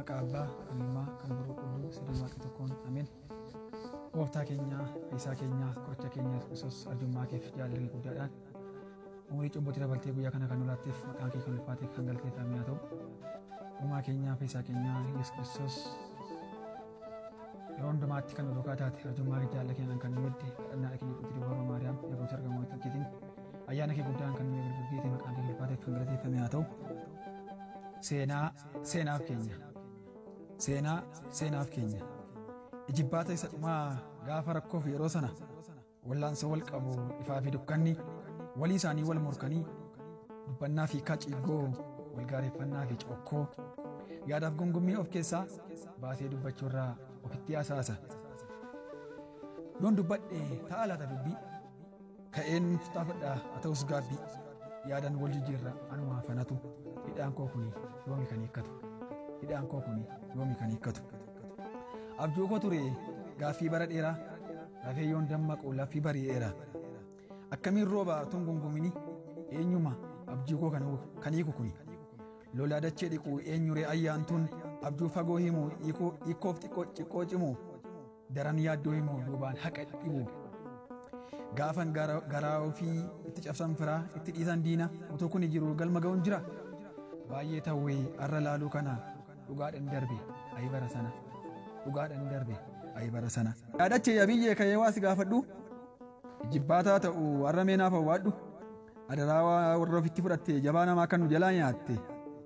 maqaa Abbaa, kan Ilmaa, kan Hafuura Qulqulluu, sadan Waaqa tokkoon. Ameen. Gooftaa keenya, Fayyisaa keenya, Qoricha keenya Yesuus Kiristoos arjummaa keef jaalala kee guddaadhaan umurii cubbuutti dabaltee guyyaa kana kan nulaatteef maqaan kee kan ulfaateef kan galateeffame haa ta'u. Uumaa keenya, Fayyisaa keenya Yesuus Kiristoos yeroo hundumaatti kan duukaa taate arjummaa kee jaalala keenyaan kan nu wedde kadhannaa keenya qulqulluu Durbaa Maariyaam namoota argamoo tokkitiin ayyaana kee guddaan kan nu gurgurteeti maqaan kee ulfaateef kan galateeffame haa ta'u. Seenaaf keenya ijibbaata isa dhumaa gaafa rakkoof yeroo sana wallaansa wal qabu ifaa fi dukkanni walii isaanii wal morkanii dubbannaa fi kaciigoo wal gaareeffannaa fi cokkoo yaadaaf gongommii of keessaa baasee dubbachuurraa ofitti hasaasa. Yoon dubbadhe ta'a laata dubbii ka'een futaafadhaa haa ta'us gaabbii yaadan wal jijjiirra anumaa fanatu hidhaan koo kuni yoomi kan hiikkatu. Abjuu koo ture gaaffii bara dheeraa rafee yoon dammaqu laffii bari'eera. Akkamiin rooba tun gungumini eenyuma abjuu koo kan hiiku kuni lolaa dachee dhiqu eenyuree ayyaantuun abjuu fagoo himu hiikoof xiqqoo cimu daran yaaddoo himu duubaan haqa dhibu. Gaafan garaa ofii itti cabsan firaa itti dhiisan diina utuu kun jiru galma ga'uun jira. Baay'ee ta'ee har'a laaluu kana dhugaadhaan darbe ayi bara sana. Yaadachee yabiyyee ka'ee waasi gaafadhu jibbaataa ta'u har'a meenaaf hawwaadhu adaraa warra ofitti fudhatte jabaa namaa kan nu jalaa nyaatte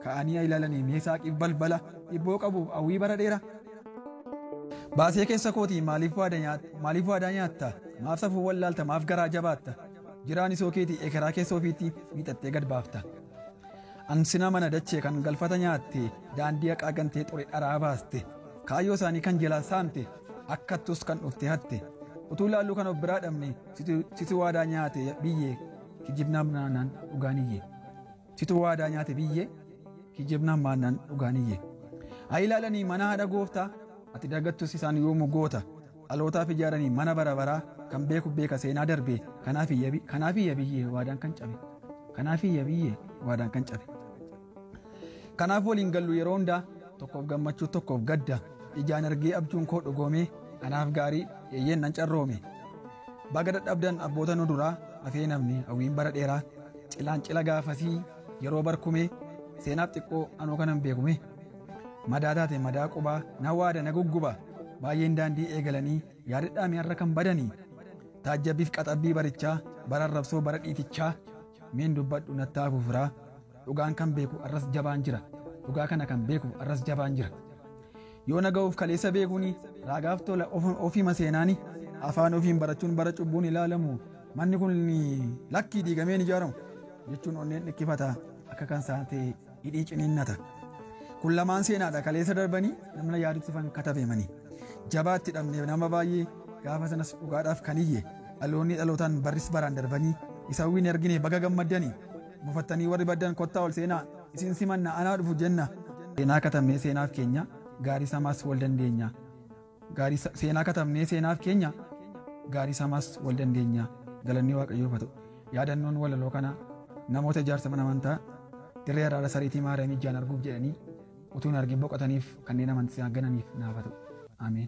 ka'anii ilaalanii meesaaqiif balbala dhibboo qabu hawwii bara dheera. Baasee keessa kootii maaliif waadaa nyaatta maaf safuu wallaalta maaf garaa jabaatta jiraan isoo keetii ekeraa keessa ofiitti miixattee gad baafta. Ansina mana dachee kan galfata nyaatte daandii haqaa gantee xure dharaa baaste kaayyoo isaanii kan jalaa saamte akkattus kan dhufte hatte utuu laalluu kan of biraa dhabne situ waadaa nyaate biyyee kijibnaan maannaan dhugaaniyye. Haa ilaalanii mana haadha gooftaa ati dagattus isaan yoomuu goota dhalootaaf ijaaranii mana bara baraa kan beeku beeka seenaa darbe kanaafiyya biyyee waadaan kan cabe. Kanaaf waliin gallu yeroo hundaa tokkoof gammachuu tokkoof gadda ijaan argee abjuun koo dhugoomee anaaf gaarii eeyyeen nan carroome. Baga dadhabdan abboota nu duraa hafee namni hawwiin bara dheeraa cilaan cila gaafasii yeroo barkumee seenaaf xiqqoo anoo kanan beekume. Madaa taate madaa qubaa na waada na gugguba baay'een daandii eegalanii yaadadhaami har'a kan badanii taajjabbiif qaxabbii barichaa bara arrabsoo bara dhiitichaa meen dubbadhu nattaafu firaa dhugaan kan beeku arras jabaan jira dhugaa kana kan beeku arras jabaan jira. Yoo naga'uuf kaleessa beekuuni raagaaf tola ofiima seenaani afaan ofiin barachuun bara cubbuun ilaalamu manni kun lakkii diigameen ijaaramu jechuun onneen dhikkifata akka kan saatee hidhii ciniinnata. Kun lamaan seenaadha kaleessa darbanii namna yaaduttifan katabemanii jabaatti dhabnee nama baay'ee gaafa sanas dhugaadhaaf kaniyye dhaloonni dhalootaan barris baraan darbanii isa hawwiin ergine baga gammaddanii buufattanii warri baddan kottaa ol seenaa isin simanna anaa dhufu jenna. Seenaa katabnee seenaaf keenya gaarii samaas wal dandeenya. Seenaa katabnee seenaaf keenya gaarii samaas wal dandeenya. Galanni Waaqayyoof haa ta'u. Yaadannoon walaloo kana namoota ijaarsa mana amantaa dirree araara sariitii Maariyaam ijaan arguuf jedhanii utuu hin argin boqotaniif kanneen amantii gananiif naaf haa ta'u. Ameen.